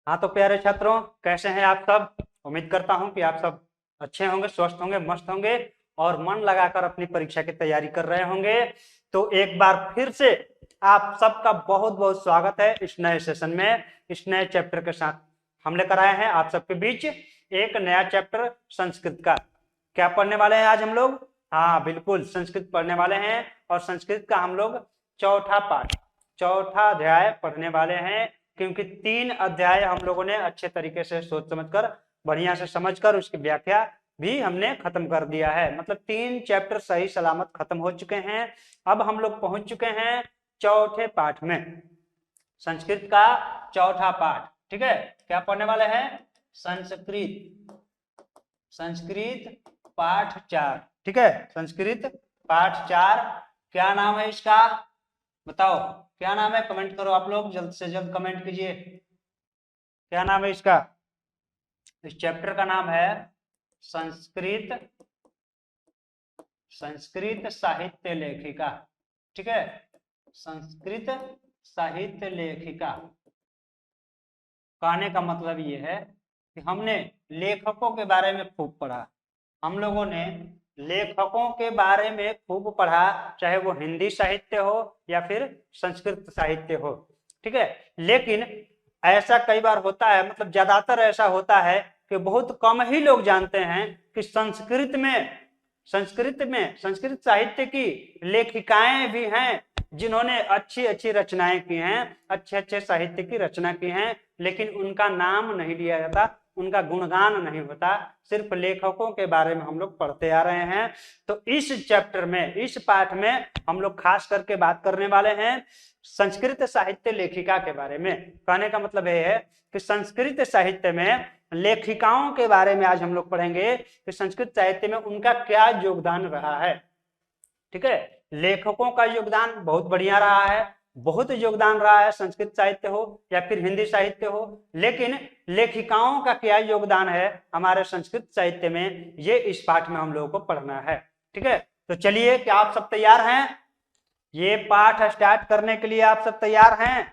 हाँ तो प्यारे छात्रों, कैसे हैं आप सब। उम्मीद करता हूं कि आप सब अच्छे होंगे, स्वस्थ होंगे, मस्त होंगे और मन लगाकर अपनी परीक्षा की तैयारी कर रहे होंगे। तो एक बार फिर से आप सबका बहुत बहुत स्वागत है इस नए सेशन में, इस नए चैप्टर के साथ। हम लेकर आए हैं आप सबके बीच एक नया चैप्टर संस्कृत का। क्या पढ़ने वाले हैं आज हम लोग? हाँ बिल्कुल, संस्कृत पढ़ने वाले हैं और संस्कृत का हम लोग चौथा पाठ, चौथा अध्याय पढ़ने वाले हैं। क्योंकि 3 अध्याय हम लोगों ने अच्छे तरीके से सोच समझकर, बढ़िया से समझकर उसकी व्याख्या भी हमने खत्म कर दिया है। मतलब 3 चैप्टर सही सलामत खत्म हो चुके हैं। अब हम लोग पहुंच चुके हैं चौथे पाठ में, संस्कृत का चौथा पाठ। ठीक है, क्या पढ़ने वाले हैं? संस्कृत, संस्कृत पाठ 4। ठीक है, संस्कृत पाठ 4। क्या नाम है इसका? बताओ क्या नाम है, कमेंट करो आप लोग, जल्द से जल्द कमेंट कीजिए। क्या नाम है इसका? इस चैप्टर का नाम है संस्कृत, संस्कृत साहित्य लेखिका। ठीक है, संस्कृत साहित्य लेखिका। कहने का मतलब ये है कि हमने लेखकों के बारे में खूब पढ़ा, हम लोगों ने लेखकों के बारे में खूब पढ़ा, चाहे वो हिंदी साहित्य हो या फिर संस्कृत साहित्य हो। ठीक है, लेकिन ऐसा कई बार होता है, मतलब ज्यादातर ऐसा होता है कि बहुत कम ही लोग जानते हैं कि संस्कृत साहित्य की लेखिकाएं भी हैं जिन्होंने अच्छी अच्छी रचनाएं की हैं, अच्छे अच्छे साहित्य की रचना की हैं, लेकिन उनका नाम नहीं लिया जाता, उनका गुणगान नहीं होता। सिर्फ लेखकों के बारे में हम लोग पढ़ते आ रहे हैं। तो इस चैप्टर में, इस पाठ में हम लोग खास करके बात करने वाले हैं संस्कृत साहित्य लेखिका के बारे में। कहने का मतलब यह है कि संस्कृत साहित्य में लेखिकाओं के बारे में आज हम लोग पढ़ेंगे कि संस्कृत साहित्य में उनका क्या योगदान रहा है। ठीक है, लेखकों का योगदान बहुत बढ़िया रहा है, बहुत योगदान रहा है, संस्कृत साहित्य हो या फिर हिंदी साहित्य हो, लेकिन लेखिकाओं का क्या योगदान है हमारे संस्कृत साहित्य में, ये इस पाठ में हम लोगों को पढ़ना है। ठीक है, तो चलिए, क्या आप सब तैयार हैं? ये पाठ स्टार्ट करने के लिए आप सब तैयार हैं?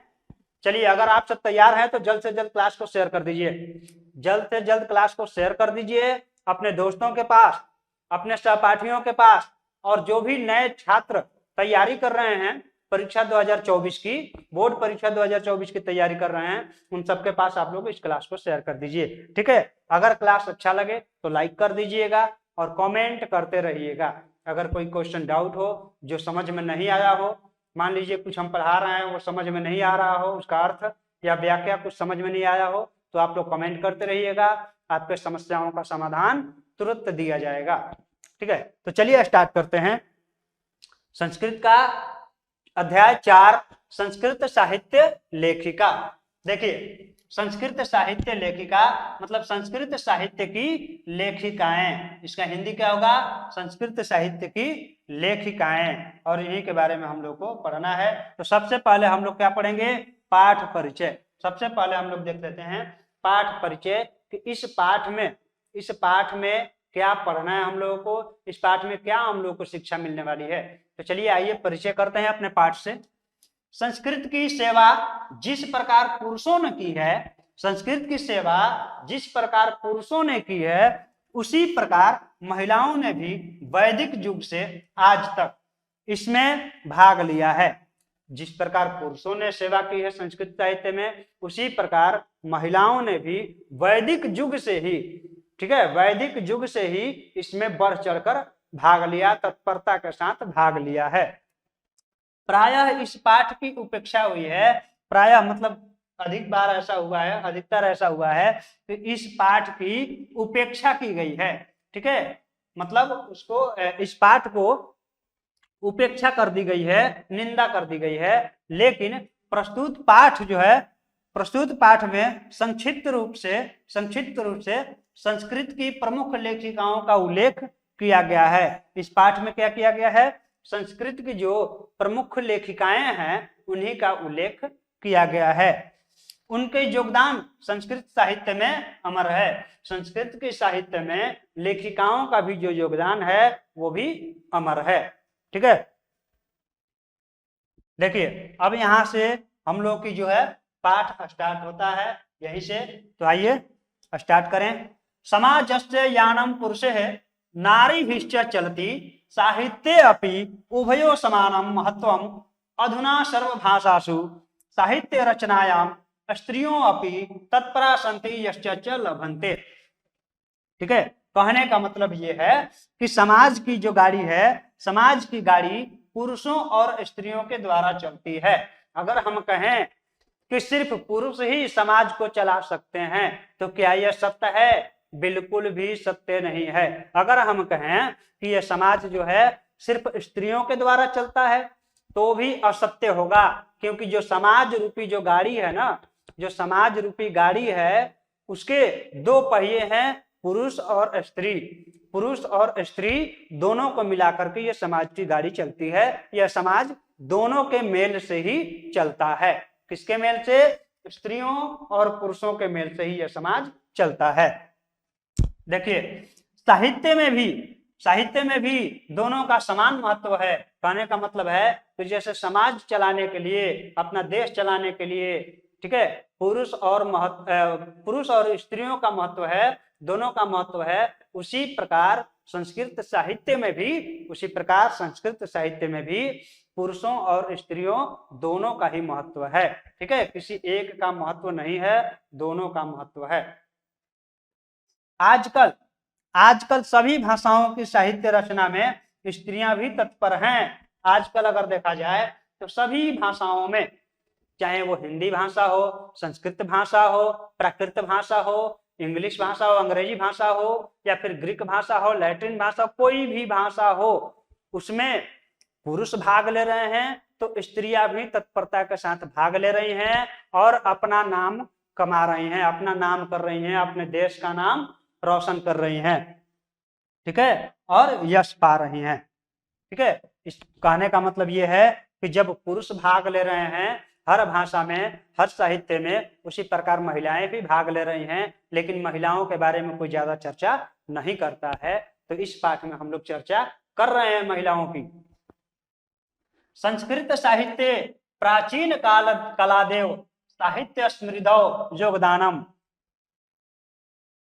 चलिए, अगर आप सब तैयार हैं तो जल्द से जल्द क्लास को शेयर कर दीजिए, जल्द से जल्द क्लास को शेयर कर दीजिए अपने दोस्तों के पास, अपने सहपाठियों के पास, और जो भी नए छात्र तैयारी कर रहे हैं परीक्षा 2024 की, बोर्ड परीक्षा 2024 की तैयारी कर रहे हैं, उन सबके पास आप लोग इस क्लास को शेयर कर दीजिए। ठीक है, अगर क्लास अच्छा लगे तो लाइक कर दीजिएगा और कमेंट करते रहिएगा। अगर कोई क्वेश्चन डाउट हो, जो समझ में नहीं आया हो, मान लीजिए कुछ हम पढ़ा रहे हैं वो समझ में नहीं आ रहा हो, उसका अर्थ या व्याख्या कुछ समझ में नहीं आया हो, तो आप लोग कमेंट करते रहिएगा, आपके समस्याओं का समाधान तुरंत दिया जाएगा। ठीक है, तो चलिए स्टार्ट करते हैं संस्कृत का अध्याय 4, संस्कृत साहित्य लेखिका। देखिए, संस्कृत साहित्य लेखिका मतलब संस्कृत साहित्य की लेखिकाएं, इसका हिंदी क्या होगा? संस्कृत साहित्य की लेखिकाएं, और इन्हीं के बारे में हम लोग को पढ़ना है। तो सबसे पहले हम लोग क्या पढ़ेंगे? पाठ परिचय। सबसे पहले हम लोग देख लेते हैं पाठ परिचय, कि इस पाठ में क्या पढ़ना है हम लोगों को, इस पाठ में क्या हम लोगों को शिक्षा मिलने वाली है। तो चलिए आइए परिचय करते हैं अपने पाठ से। संस्कृत की सेवा जिस प्रकार पुरुषों ने की है, संस्कृत की सेवा जिस प्रकार पुरुषों ने की है, उसी प्रकार महिलाओं ने भी वैदिक युग से आज तक इसमें भाग लिया है। जिस प्रकार पुरुषों ने सेवा की है संस्कृत साहित्य में, उसी प्रकार महिलाओं ने भी वैदिक युग से ही, ठीक है, वैदिक युग से ही इसमें बढ़ चढ़कर भाग लिया, तत्परता के साथ भाग लिया है। प्रायः इस पाठ की उपेक्षा हुई है, प्रायः मतलब अधिक बार ऐसा हुआ है, अधिकतर ऐसा हुआ है कि इस पाठ की उपेक्षा की गई है। ठीक है, मतलब उसको, इस पाठ को उपेक्षा कर दी गई है, निंदा कर दी गई है। लेकिन प्रस्तुत पाठ जो है, प्रस्तुत पाठ में संक्षिप्त रूप से संस्कृत की प्रमुख लेखिकाओं का उल्लेख किया गया है। इस पाठ में क्या किया गया है? संस्कृत की जो प्रमुख लेखिकाएं हैं उन्हीं का उल्लेख किया गया है। उनके योगदान संस्कृत साहित्य में अमर है। संस्कृत के साहित्य में लेखिकाओं का भी जो योगदान है वो भी अमर है। ठीक है, देखिए अब यहां से हम लोग की जो है पाठ स्टार्ट होता है। यही से। तो आइए स्टार्ट करें। समाजस्य यानम पुरुषे नारीभिश्च चलति साहित्ये अपि उभयो समानम महत्वम अधुना सर्वभाषासु साहित्य रचनायाम स्त्रियों अपि तत्परा सन्ति यश्च च लभन्ते। ठीक है, कहने का मतलब ये है कि समाज की जो गाड़ी है, समाज की गाड़ी पुरुषों और स्त्रियों के द्वारा चलती है। अगर हम कहें कि सिर्फ पुरुष ही समाज को चला सकते हैं तो क्या यह सत्य है? बिल्कुल भी सत्य नहीं है। अगर हम कहें कि यह समाज जो है सिर्फ स्त्रियों के द्वारा चलता है तो भी असत्य होगा, क्योंकि जो समाज रूपी जो गाड़ी है ना, जो समाज रूपी गाड़ी है उसके दो पहिए हैं, पुरुष और स्त्री। पुरुष और स्त्री दोनों को मिलाकर के यह समाज की गाड़ी चलती है। यह समाज दोनों के मेल से ही चलता है। किसके मेल से? स्त्रियों और पुरुषों के मेल से ही यह समाज चलता है। देखिए, साहित्य में भी दोनों का समान महत्व है। कहने का मतलब है कि जैसे समाज चलाने के लिए, अपना देश चलाने के लिए, ठीक है, पुरुष और स्त्रियों का महत्व है, दोनों का महत्व है, उसी प्रकार संस्कृत साहित्य में भी पुरुषों और स्त्रियों दोनों का ही महत्व है। ठीक है, किसी एक का महत्व नहीं है, दोनों का महत्व है। आजकल सभी भाषाओं की साहित्य रचना में स्त्रियां भी तत्पर हैं। आजकल अगर देखा जाए तो सभी भाषाओं में, चाहे वो हिंदी भाषा हो, संस्कृत भाषा हो, प्राकृत भाषा हो, इंग्लिश भाषा हो, अंग्रेजी भाषा हो, या फिर ग्रीक भाषा हो, लैटिन भाषा, कोई भी भाषा हो, उसमें पुरुष भाग ले रहे हैं तो स्त्रियां भी तत्परता के साथ भाग ले रही हैं और अपना नाम कमा रही हैं, अपना नाम कर रही हैं, अपने देश का नाम रोशन कर रही हैं। ठीक है, और यश पा रही हैं। ठीक है, इस कहने का मतलब यह है कि जब पुरुष भाग ले रहे हैं हर भाषा में, हर साहित्य में, उसी प्रकार महिलाएं भी भाग ले रही हैं, लेकिन महिलाओं के बारे में कोई ज्यादा चर्चा नहीं करता है। तो इस पाठ में हम लोग चर्चा कर रहे हैं महिलाओं की। संस्कृत साहित्य प्राचीन काल कलादेव साहित्य स्मृतौ योगदानम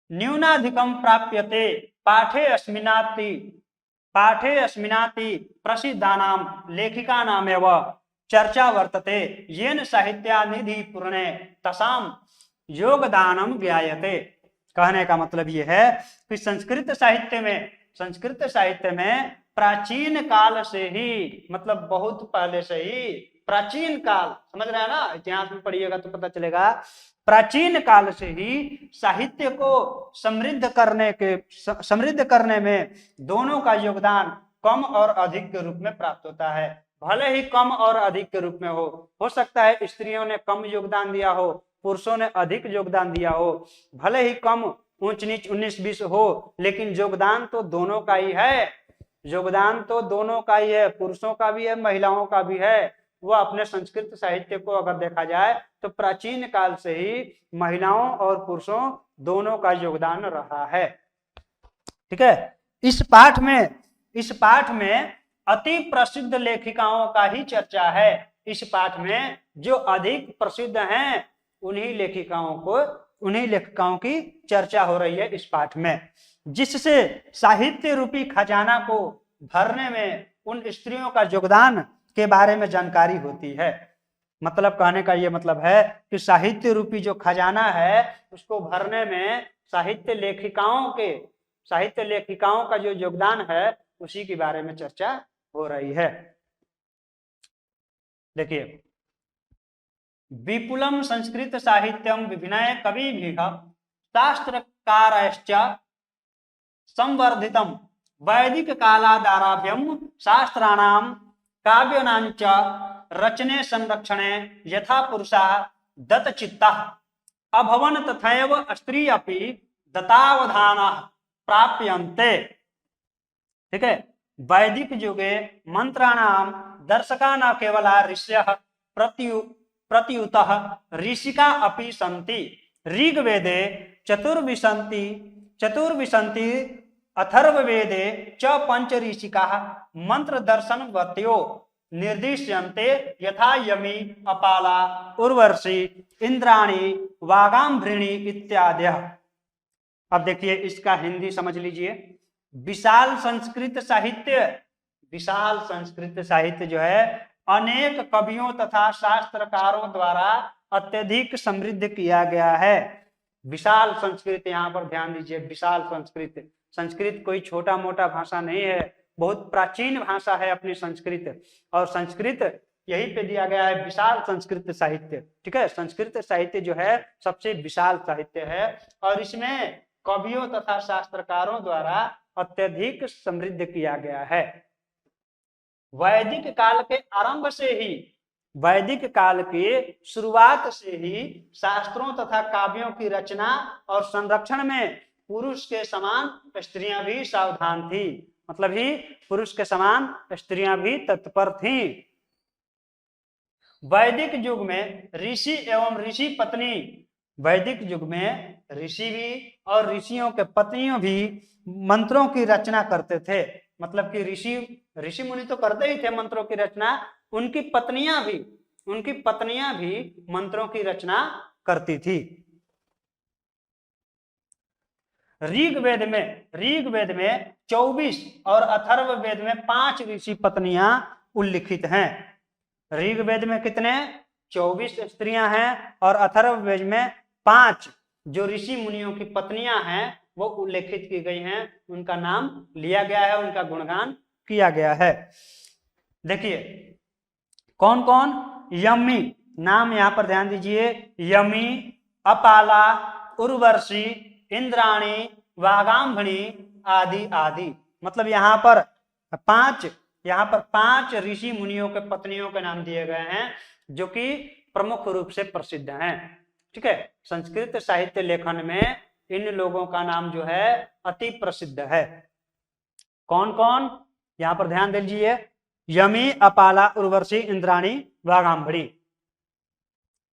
न्यूनाधिकम प्राप्यते पाठे अस्मिनाति प्रसिद्धानां लेखिकानामेव चर्चा वर्तते येन साहित्यानिधि पूर्णे तसाम योगदानम ज्ञायते। कहने का मतलब यह है कि संस्कृत साहित्य में प्राचीन काल से ही, मतलब बहुत पहले से ही, प्राचीन काल, समझ रहे हैं ना, इतिहास में पढ़िएगा तो पता चलेगा, प्राचीन काल से ही साहित्य को समृद्ध करने में दोनों का योगदान कम और अधिक के रूप में प्राप्त होता है। भले ही कम और अधिक के रूप में हो सकता है स्त्रियों ने कम योगदान दिया हो, पुरुषों ने अधिक योगदान दिया हो, भले ही कम ऊंच नीच 19-20 हो, लेकिन योगदान तो दोनों का ही है। योगदान तो दोनों का ही है, पुरुषों का भी है, महिलाओं का भी है। वो अपने संस्कृत साहित्य को अगर देखा जाए तो प्राचीन काल से ही महिलाओं और पुरुषों दोनों का योगदान रहा है। ठीक है, इस पाठ में अति प्रसिद्ध लेखिकाओं का ही चर्चा है। इस पाठ में जो अधिक प्रसिद्ध हैं उन्हीं लेखिकाओं की चर्चा हो रही है इस पाठ में, जिससे साहित्य रूपी खजाना को भरने में उन स्त्रियों का योगदान के बारे में जानकारी होती है। मतलब कहने का ये मतलब है कि साहित्य रूपी जो खजाना है उसको भरने में साहित्य लेखिकाओं का जो योगदान है उसी के बारे में चर्चा हो रही है। देखिए, विपुलम संस्कृत साहित्यम विभिन्न कविभिः शास्त्रकारश्च संवर्धितम वैदिक कालादारभ्यम शास्त्राणां काव्यानांच रचने संरक्षणे यथा पुरुषाः दत्तचित्ताः अभवन् तथैव स्त्री अपि दत्तावधानाः प्राप्यन्ते। ठीक है, वैदिक युगे मंत्राणाम दर्शका न केवल ऋष्यः प्रत्युतः ऋषिका अपि सन्ति। ऋग्वेदे चतुर्विंशति अथर्ववेदे च पंच ऋषिकाः मंत्र दर्शनवत्यो निर्दिश्यन्ते यथा यमी अपाला उर्वशी इंद्राणी वागाम्भृणी इत्यादि। अब देखिए इसका हिंदी समझ लीजिए। विशाल संस्कृत साहित्य, विशाल संस्कृत साहित्य जो है अनेक कवियों तथा शास्त्रकारों द्वारा अत्यधिक समृद्ध किया गया है। विशाल संस्कृत, यहाँ पर ध्यान दीजिए, विशाल संस्कृत। संस्कृत कोई छोटा मोटा भाषा नहीं है, बहुत प्राचीन भाषा है अपनी संस्कृत। और संस्कृत यहीं पे दिया गया है विशाल संस्कृत साहित्य। ठीक है, संस्कृत साहित्य जो है सबसे विशाल साहित्य है और इसमें कवियों तथा शास्त्रकारों द्वारा अत्यधिक समृद्ध किया गया है। वैदिक काल के आरंभ से ही, वैदिक काल के शुरुआत से ही शास्त्रों तथा काव्यों की रचना और संरक्षण में पुरुष के समान स्त्रियां भी सावधान थी। मतलब ही पुरुष के समान स्त्रियां भी तत्पर थीं। वैदिक युग में ऋषि एवं ऋषि पत्नी, वैदिक युग में ऋषि भी और ऋषियों के पत्नियों भी मंत्रों की रचना करते थे। मतलब कि ऋषि मुनि तो करते ही थे मंत्रों की रचना, उनकी पत्नियां भी मंत्रों की रचना करती थी। ऋग्वेद में 24 और अथर्ववेद में 5 ऋषि पत्नियां उल्लिखित हैं। ऋग्वेद में कितने? 24 स्त्रियां हैं और अथर्ववेद में 5 जो ऋषि मुनियों की पत्नियां हैं वो उल्लेखित की गई हैं, उनका नाम लिया गया है, उनका गुणगान किया गया है। देखिए कौन कौन? यमी, नाम यहां पर ध्यान दीजिए, यमी, अपाला, उर्वशी, इंद्राणी, वागाम्भणी आदि आदि। मतलब यहाँ पर 5 ऋषि मुनियों के पत्नियों के नाम दिए गए हैं जो कि प्रमुख रूप से प्रसिद्ध हैं। ठीक है, संस्कृत साहित्य लेखन में इन लोगों का नाम जो है अति प्रसिद्ध है। कौन कौन? यहां पर ध्यान दीजिए, यमी, अपाला, उर्वशी, इंद्राणी, वागाम्भणी।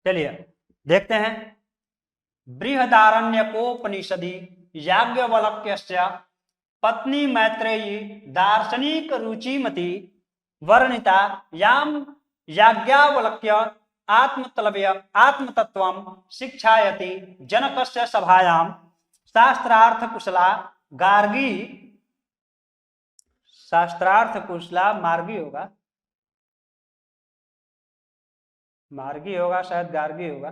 चलिए देखते हैं। बृहदारण्यकोपनिषदि याज्ञवल्क्यस्य पत्नी मैत्रेयी दार्शनिक रुचिमती वर्णिता याम याज्ञवल्क्य आत्मतत्वं शिक्षायति जनकस्य सभायां शास्त्रार्थ कुशला गार्गी, शास्त्रार्थ कुशला मार्गी होगा, मार्गी होगा शायद, गार्गी होगा,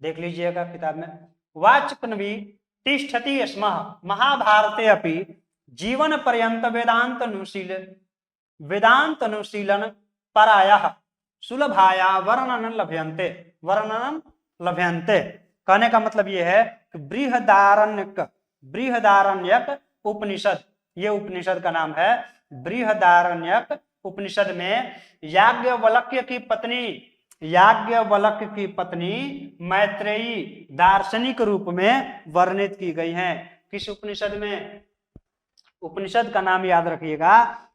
देख लीजिएगा किताब में। वाचकन्वी तिष्ठति स्म महाभारते अपि जीवन पर्यंत वेदांत अनुशीलन परायः सुलभाया वर्णन लभ्यन्ते। कहने का मतलब यह है कि बृहदारण्यक उपनिषद, ये उपनिषद का नाम है बृहदारण्यक उपनिषद में याज्ञवल्क्य की पत्नी मैत्रेयी दार्शनिक रूप में वर्णित की गई हैं। किस उपनिषद में? उपनिषद का नाम याद रखिएगा,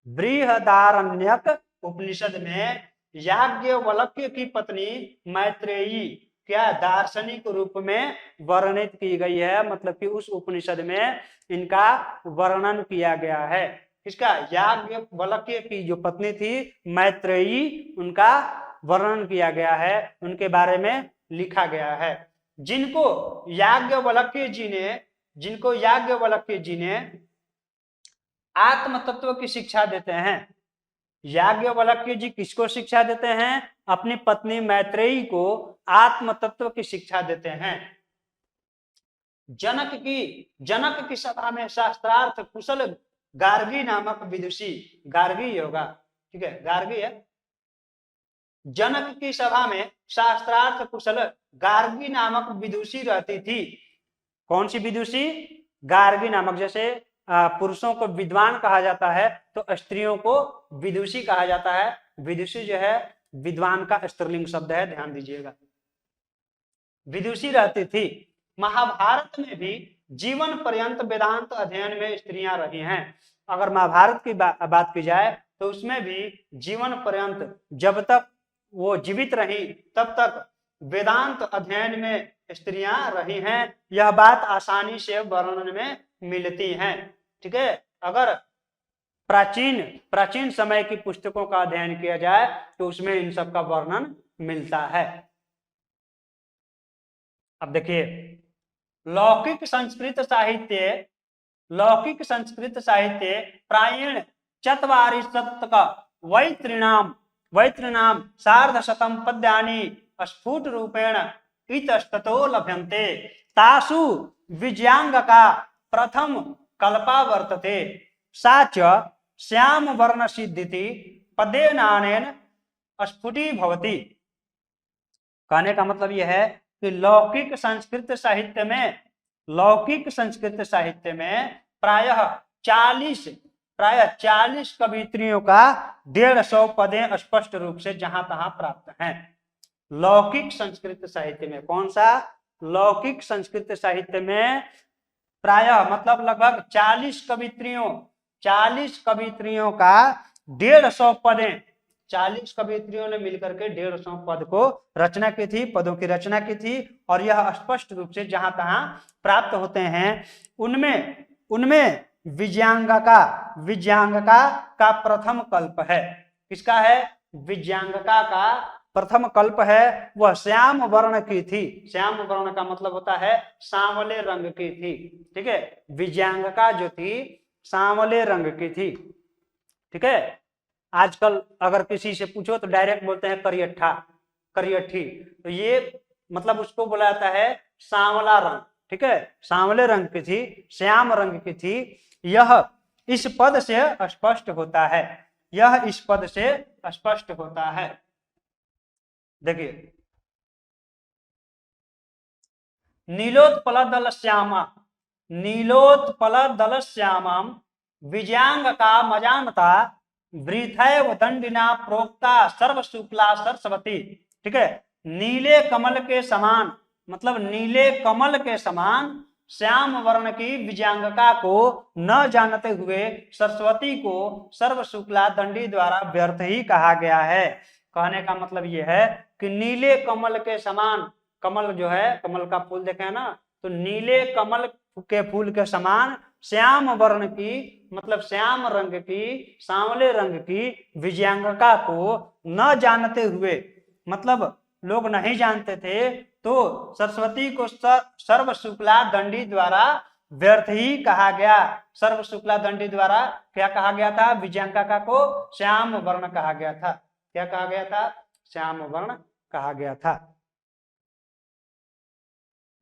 बृहदारण्यक उपनिषद में याज्ञवल्क्य की पत्नी मैत्रेयी क्या दार्शनिक रूप में वर्णित की गई है। मतलब कि उस उपनिषद में इनका वर्णन किया गया है। किसका? याज्ञवल्क्य की जो पत्नी थी मैत्रेयी, उनका वर्णन किया गया है, उनके बारे में लिखा गया है। जिनको याज्ञवल्क्य जी ने आत्म तत्व की शिक्षा देते हैं। याज्ञवल्क्य जी किसको शिक्षा देते हैं? अपनी पत्नी मैत्रेयी को आत्म तत्व की शिक्षा देते हैं। जनक की सभा में शास्त्रार्थ कुशल गार्गी नामक विदुषी, गार्गी होगा, ठीक है, गार्गी है। जनक की सभा में शास्त्रार्थ कुशल गार्गी नामक विदुषी रहती थी। कौन सी विदुषी? गार्गी नामक। जैसे पुरुषों को विद्वान कहा जाता है तो स्त्रियों को विदुषी कहा जाता है। विदुषी जो है विद्वान का स्त्रीलिंग शब्द है, ध्यान दीजिएगा। विदुषी रहती थी। महाभारत में भी जीवन पर्यंत वेदांत अध्ययन में स्त्रियां रही हैं। अगर महाभारत की बात की जाए तो उसमें भी जीवन पर्यंत, जब तक वो जीवित रही तब तक वेदांत अध्ययन में स्त्रियां रही हैं। यह बात आसानी से वर्णन में मिलती है। ठीक है, अगर प्राचीन प्राचीन समय की पुस्तकों का अध्ययन किया जाए तो उसमें इन सब का वर्णन मिलता है। अब देखिए, लौकिक संस्कृत साहित्य प्रायण चत्वारि शतक वैतृणाम सार्धशतं पद्यानि स्फुट रूपेण इतस्ततो लभ्यन्ते तासु विजयांगका प्रथम कल्पा वर्तते सा च श्याम वर्ण सिद्धिति पदेनानेन स्फुटी भवति। कहने का मतलब यह है कि लौकिक संस्कृत साहित्य में प्रायः 40 कवित्रियों का 150 पदें स्पष्ट रूप से जहां तहां प्राप्त हैं। लौकिक संस्कृत साहित्य में, कौन सा? लौकिक संस्कृत साहित्य में प्रायः मतलब लगभग 40 कवित्रियों का 150 पदें, 40 कवित्रियों ने मिलकर के 150 पद को रचना की थी, पदों की रचना की थी, और यह स्पष्ट रूप से जहां तहां प्राप्त होते हैं। उनमें विजयांगका का प्रथम कल्प है। किसका है? विजयांगका का प्रथम कल्प है। वह श्याम वर्ण की थी। श्याम वर्ण का मतलब होता है सांवले रंग की थी। ठीक है, विजयांगका जो थी सांवले रंग की थी। ठीक है, आजकल अगर किसी से पूछो तो डायरेक्ट बोलते हैं करियठी, तो ये मतलब उसको बोला जाता है सांवला रंग। ठीक है, सांवले रंग की थी, श्याम रंग की थी। यह इस पद से स्पष्ट होता है, देखिए, नीलोत्पल श्यामा विजयांगका मजानता वृथैव दंडिना प्रोक्ता सर्व शुक्ला सरस्वती। ठीक है, नीले कमल के समान, मतलब नीले कमल के समान श्याम वर्ण की विजयांगका को न जानते हुए सरस्वती को सर्व शुक्ला दंडी द्वारा व्यर्थ ही कहा गया है। कहने का मतलब यह है कि नीले कमल के समान, कमल जो है, कमल का फूल देखे है ना, तो नीले कमल के फूल के समान श्याम वर्ण की, मतलब श्याम रंग की, सांवले रंग की विजयांगका को न जानते हुए, मतलब लोग नहीं जानते थे, तो सरस्वती को सर्व शुक्ला दंडी द्वारा व्यर्थ ही कहा गया। सर्व शुक्ला दंडी द्वारा क्या कहा गया था? विजयांगका को श्याम वर्ण कहा गया था। क्या कहा गया था? श्याम वर्ण कहा गया था।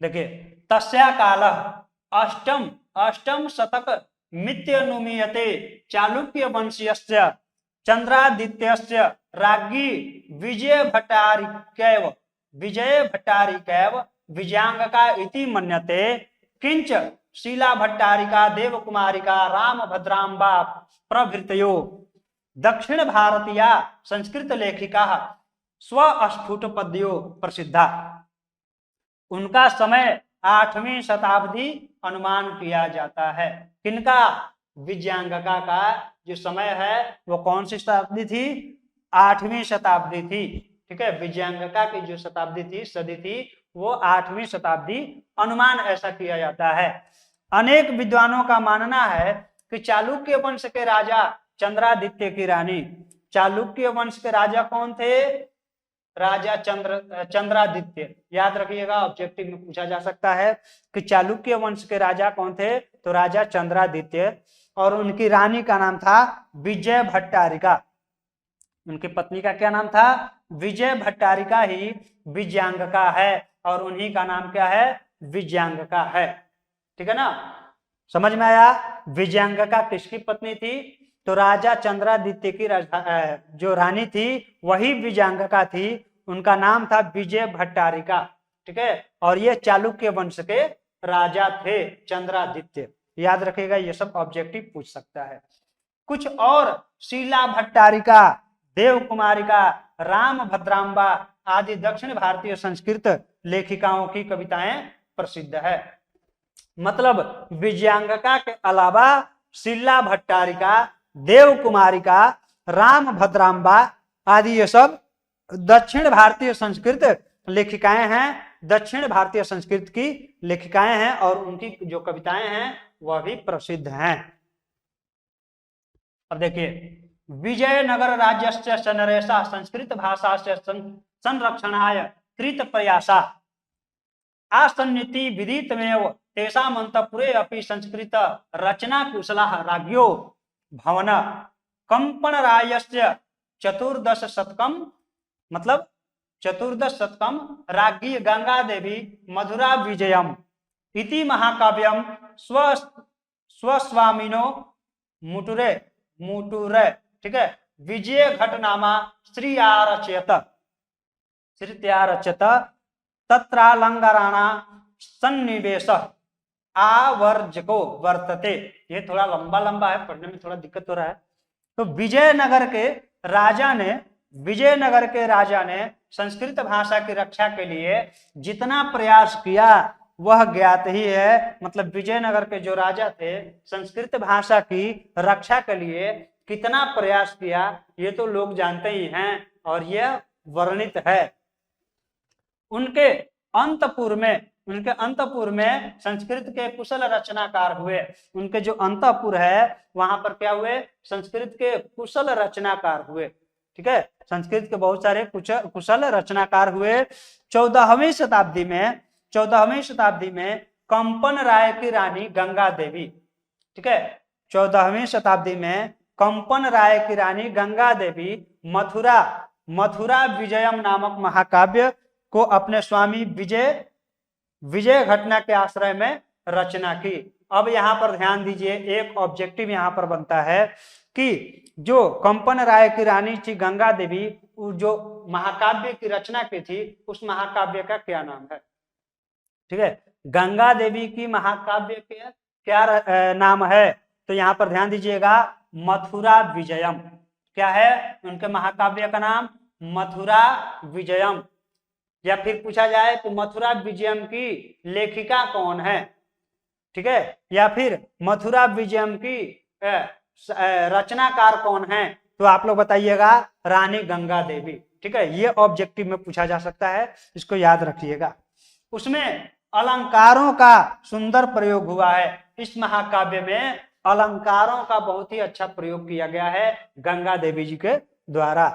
देखिए, तस्या काल अष्टम शतक मित्यनुमीयते चालुक्य वंशीयस्य चंद्रादित्यस्य राज्ञी विजय भट्टारिकैव विजयांगका इति मन्यते। किंच शीला भट्टारिका देवकुमारिका रामभद्रांबा प्रभृतयो दक्षिण भारतीय संस्कृत लेखिका स्वस्फुट पद्यो प्रसिद्धा। उनका समय 8वीं शताब्दी अनुमान किया जाता है। किनका? विजयांगका का जो समय है वो कौन सी शताब्दी थी? 8वीं शताब्दी थी। ठीक है, विजयांगका की जो शताब्दी थी, सदी थी, वो 8वीं शताब्दी अनुमान ऐसा किया जाता है। अनेक विद्वानों का मानना है कि चालुक्य वंश के राजा चंद्रादित्य की रानी, चालुक्य वंश के राजा कौन थे? राजा चंद्रादित्य। याद रखिएगा, ऑब्जेक्टिव में पूछा जा सकता है कि चालुक्य वंश के राजा कौन थे, तो राजा चंद्रादित्य, और उनकी रानी का नाम था विजय भट्टारिका। उनकी पत्नी का क्या नाम था? विजय भट्टारिका ही विजयांगका है, और उन्हीं का नाम क्या है? विजयांगका है। ठीक है ना, समझ में आया? विजयांगका किसकी पत्नी थी? तो राजा चंद्रादित्य की जो रानी थी वही विजयांगका थी। उनका नाम था विजय भट्टारिका। ठीक है, और ये चालुक्य वंश के राजा थे, चंद्रादित्य। याद रखिएगा, ये सब ऑब्जेक्टिव पूछ सकता है। कुछ और शीला भट्टारिका, देव कुमारिका, राम भद्रांबा आदि दक्षिण भारतीय संस्कृत लेखिकाओं की कविताएं प्रसिद्ध है। मतलब विजयांगका के अलावा शीला भट्टारिका, देव कुमारिका, राम भद्रांबा आदि ये सब दक्षिण भारतीय संस्कृत लेखिकाएं हैं, दक्षिण भारतीय संस्कृत की लेखिकाएं हैं, और उनकी जो कविताएं हैं वह भी प्रसिद्ध हैं। अब देखिए, विजयनगर राज्यस्य सनरेशा संस्कृत भाषा से संरक्षणाय कृत प्रयासा आसन्निति विदितमेव तेषाम् अंतःपुरे अपि संस्कृत रचना कुशलाः राज्ञो भवन कंपन रायस्य चतुर्दश शतकम, मतलब चतुर्दश शतकम राज्ञी गंगा देवी मधुरा विजयम इति महाकाव्यम स्वस्वामिनो मुटुरे मुटुरे, ठीक है, विजय घटनामा श्रीत्यारचत तत्रालंकाराणा सन्निवेश आवर्जको वर्तते। ये थोड़ा लंबा लंबा है, पढ़ने में थोड़ा दिक्कत हो रहा है। तो विजयनगर के राजा ने संस्कृत भाषा की रक्षा के लिए जितना प्रयास किया वह ज्ञात ही है। मतलब विजयनगर के जो राजा थे संस्कृत भाषा की रक्षा के लिए कितना प्रयास किया ये तो लोग जानते ही हैं और यह वर्णित है। उनके अंतपुर में संस्कृत के कुशल रचनाकार हुए। उनके जो अंतपुर है वहां पर क्या हुए, संस्कृत के कुशल रचनाकार हुए, ठीक है, संस्कृत के बहुत सारे कुशल रचनाकार हुए। 14वीं शताब्दी में कंपन राय की रानी गंगा देवी, ठीक है, 14वीं शताब्दी में कंपन राय की रानी गंगा देवी मथुरा विजयम नामक महाकाव्य को अपने स्वामी विजय घटना के आश्रय में रचना की। अब यहाँ पर ध्यान दीजिए, एक ऑब्जेक्टिव यहाँ पर बनता है कि जो कंपन राय की रानी थी गंगा देवी, जो महाकाव्य की रचना की थी उस महाकाव्य का क्या नाम है, ठीक है, गंगा देवी की महाकाव्य के क्या नाम है। तो यहाँ पर ध्यान दीजिएगा, मथुरा विजयम। क्या है उनके महाकाव्य का नाम? मथुरा विजयम। या फिर पूछा जाए तो मथुरा विजयम की लेखिका कौन है, ठीक है, या फिर मथुरा विजयम की रचनाकार कौन है, तो आप लोग बताइएगा रानी गंगा देवी, ठीक है। ये ऑब्जेक्टिव में पूछा जा सकता है, इसको याद रखिएगा। उसमें अलंकारों का सुंदर प्रयोग हुआ है। इस महाकाव्य में अलंकारों का बहुत ही अच्छा प्रयोग किया गया है गंगा देवी जी के द्वारा।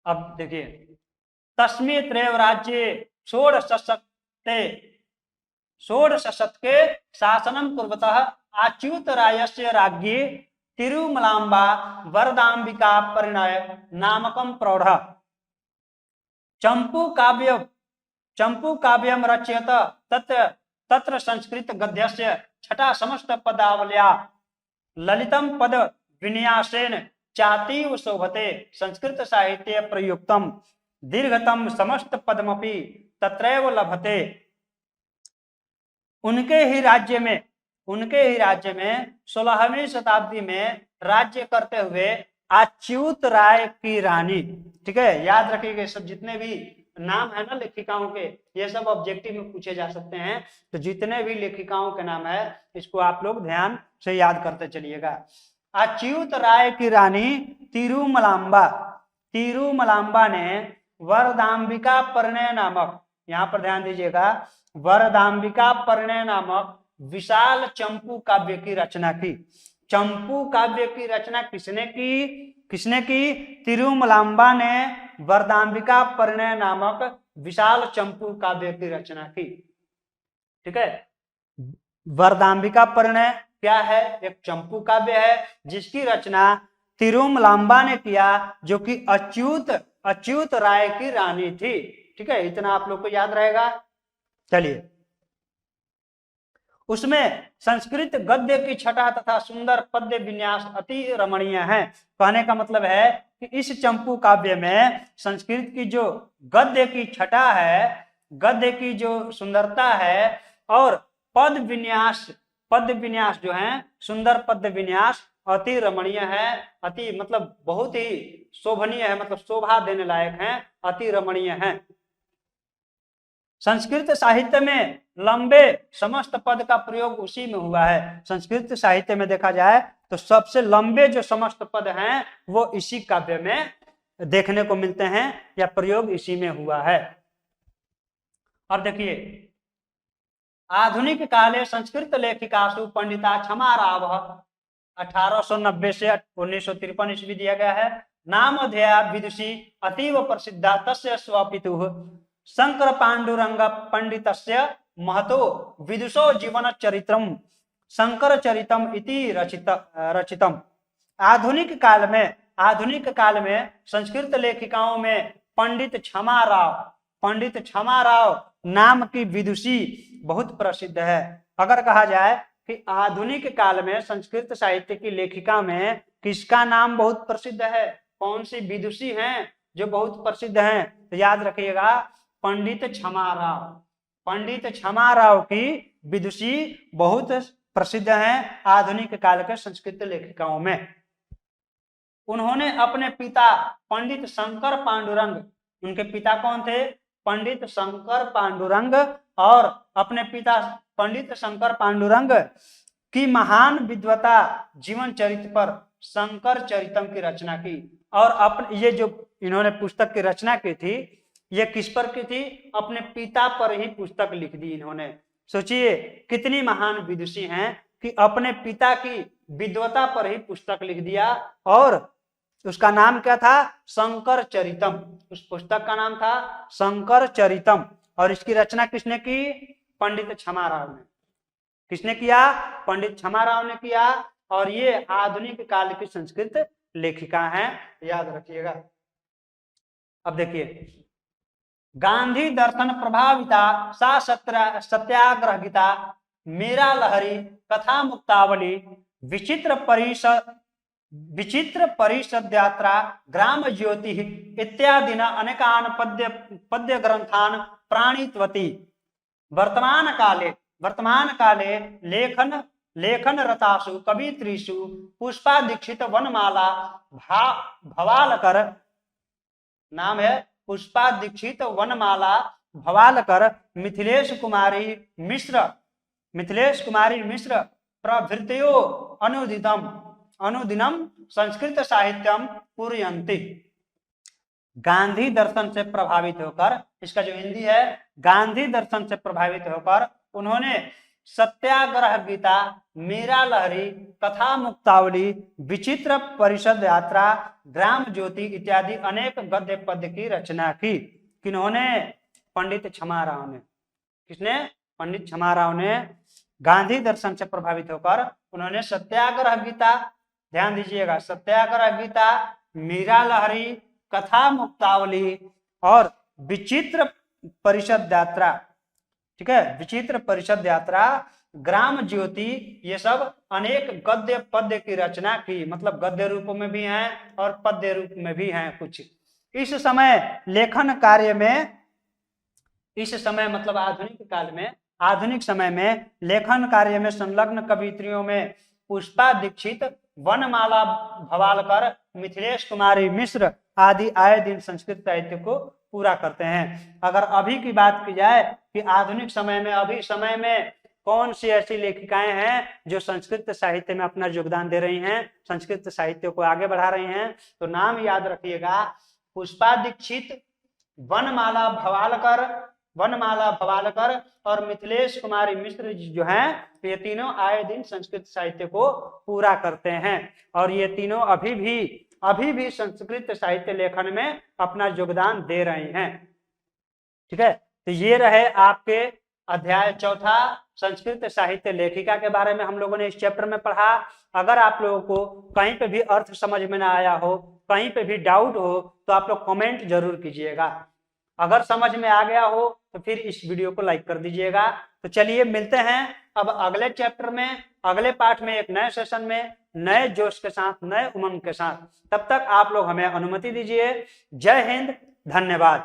अब देखिए, तस्मै त्रैव राज्ये षोडश शतके शासनम कुर्वतः अच्युत रायस्य राज्ञी तिरुमलाम्बा वरदाम्बिका परिणय नामकं प्रौढ़ चंपू काव्यम रचयत तत्र संस्कृत गद्यस्य छठा समस्त पदावल्या ललितम पद विन्यासेन चातीव शोभते संस्कृत साहित्य प्रयुक्तम दीर्घतम समस्त पदमपि तत्रैव लभते। उनके ही राज्य में 16वीं शताब्दी में राज्य करते हुए अच्युत राय की रानी, ठीक है, याद रखिएगा सब जितने भी नाम है ना लेखिकाओं के, ये सब ऑब्जेक्टिव में पूछे जा सकते हैं। तो जितने भी लेखिकाओं के नाम है इसको आप लोग ध्यान से याद करते चलिएगा। अच्युत राय की रानी तिरुमलाम्बा ने वरदाम्बिका परिणय नामक, यहाँ पर ध्यान दीजिएगा, वरदाम्बिका परिणय नामक विशाल चंपू काव्य की रचना की। चंपू काव्य की रचना किसने की? तिरुमलाम्बा ने वरदाम्बिका परिणय नामक विशाल चंपू काव्य की रचना की, ठीक है। वरदाम्बिका परिणय क्या है? एक चंपू काव्य है जिसकी रचना तिरुमलाम्बा ने किया, जो कि अच्युत राय की रानी थी, ठीक है। इतना आप लोग को याद रहेगा। चलिए, उसमें संस्कृत गद्य की छटा तथा सुंदर पद्य विन्यास अति रमणीय है। कहने का मतलब है कि इस चंपू काव्य में संस्कृत की जो गद्य की छटा है, गद्य की जो सुंदरता है, और पद विन्यास जो है, सुंदर पद विन्यास अति रमणीय है। अति मतलब बहुत ही शोभनीय है, मतलब शोभा देने लायक है, अति रमणीय है। संस्कृत साहित्य में लंबे समस्त पद का प्रयोग उसी में हुआ है। संस्कृत साहित्य में देखा जाए तो सबसे लंबे जो समस्त पद हैं वो इसी काव्य में देखने को मिलते हैं, या प्रयोग इसी में हुआ है। अब देखिए, आधुनिक काले संस्कृत लेखिकासु पंडिता क्षमारावः 1890 से 1953 ईस्वी दिया गया है। नामधेया विदुषी अतीव प्रसिद्धा तस्य स्वपितुः शंकर पांडुरंग पंडितस्य महतो विदुषो जीवन चरित्रम शंकर चरितम इति रचितम। आधुनिक काल में संस्कृत लेखिकाओं में पंडित क्षमा राव नाम की विदुषी बहुत प्रसिद्ध है। अगर कहा जाए कि आधुनिक काल में संस्कृत साहित्य की लेखिका में किसका नाम बहुत प्रसिद्ध है, कौन सी विदुषी हैं जो बहुत प्रसिद्ध हैं, तो याद रखिएगा पंडित क्षमा राव की विदुषी बहुत प्रसिद्ध हैं आधुनिक काल के संस्कृत लेखिकाओं में। उन्होंने अपने पिता पंडित शंकर पांडुरंग, उनके पिता कौन थे, पंडित शंकर पांडुरंग, और अपने पिता पंडित शंकर पांडुरंग की महान विद्वता जीवन चरित्र पर शंकर चरितम की रचना की। और ये जो इन्होंने पुस्तक की रचना की थी, ये किस पर की थी, अपने पिता पर ही पुस्तक लिख दी इन्होंने। सोचिए कितनी महान विदुषी हैं कि अपने पिता की विद्वता पर ही पुस्तक लिख दिया। और उसका नाम क्या था, शंकर चरितम। उस पुस्तक का नाम था शंकर चरितम। और इसकी रचना किसने की, पंडित क्षमा राव ने। किसने किया, पंडित क्षमा राव ने किया। और ये आधुनिक काल की संस्कृत लेखिका हैं, याद रखिएगा। अब देखिए, गांधी दर्शन प्रभाविता सा सत्याग्रह गीता मीरा लहरी कथा मुक्तावली विचित्र परिषद यात्रा ग्राम ज्योति इत्यादि अनेकान पद्य ग्रंथान प्राणितवती। वर्तमान काले लेखन रतासु कवित्रीषु पुष्पा दीक्षित वनमाला भवालकर, नाम है पुष्पा दीक्षित वनमाला भवालकर, मिथिलेश कुमारी मिश्र प्रभृतयो अनुदिनम संस्कृत साहित्यम पूरयन्ति। गांधी दर्शन से प्रभावित होकर, इसका जो हिंदी है, गांधी दर्शन से प्रभावित होकर उन्होंने सत्याग्रह गीता, मीरा लहरी, कथा मुक्तावली, विचित्र परिषद यात्रा, ग्राम ज्योति इत्यादि अनेक गद्य पद्य की रचना की। किन्होंने, पंडित क्षमा राव ने। किसने, पंडित क्षमा राव ने। गांधी दर्शन से प्रभावित होकर उन्होंने सत्याग्रह गीता, ध्यान दीजिएगा, सत्याग्रह गीता, मीरा लहरी, कथा मुक्तावली और विचित्र परिषद यात्रा, ठीक है, विचित्र परिषद यात्रा, ग्राम ज्योति, ये सब अनेक गद्य पद्य की रचना की। मतलब गद्य रूप में भी हैं और पद्य रूप में भी हैं कुछ। इस समय लेखन कार्य में, इस समय मतलब आधुनिक समय में लेखन कार्य में संलग्न कवित्रियों में पुष्पा दीक्षित, वनमाला भवालकर, मिथिलेश कुमारी मिश्र आदि आए दिन संस्कृत साहित्य को पूरा करते हैं। अगर अभी की बात की जाए कि आधुनिक समय में, अभी समय में कौन सी ऐसी लेखिकाएं हैं जो संस्कृत साहित्य में अपना योगदान दे रही हैं, संस्कृत साहित्य को आगे बढ़ा रही हैं, तो नाम याद रखिएगा, पुष्पा दीक्षित, वनमाला भवालकर और मिथिलेश कुमारी मिश्र जो हैं, ये तीनों आए दिन संस्कृत साहित्य को पूरा करते हैं। और ये तीनों अभी भी संस्कृत साहित्य लेखन में अपना योगदान दे रहे हैं। ठीक है, तो ये रहे आपके अध्याय 4 संस्कृत साहित्य लेखिका के बारे में हम लोगों ने इस चैप्टर में पढ़ा। अगर आप लोगों को कहीं पे भी अर्थ समझ में ना आया हो, कहीं पे भी डाउट हो, तो आप लोग कमेंट जरूर कीजिएगा। अगर समझ में आ गया हो तो फिर इस वीडियो को लाइक कर दीजिएगा। तो चलिए मिलते हैं अब अगले चैप्टर में, अगले पाठ में, एक नए सेशन में, नए जोश के साथ, नए उमंग के साथ। तब तक आप लोग हमें अनुमति दीजिए। जय हिंद, धन्यवाद।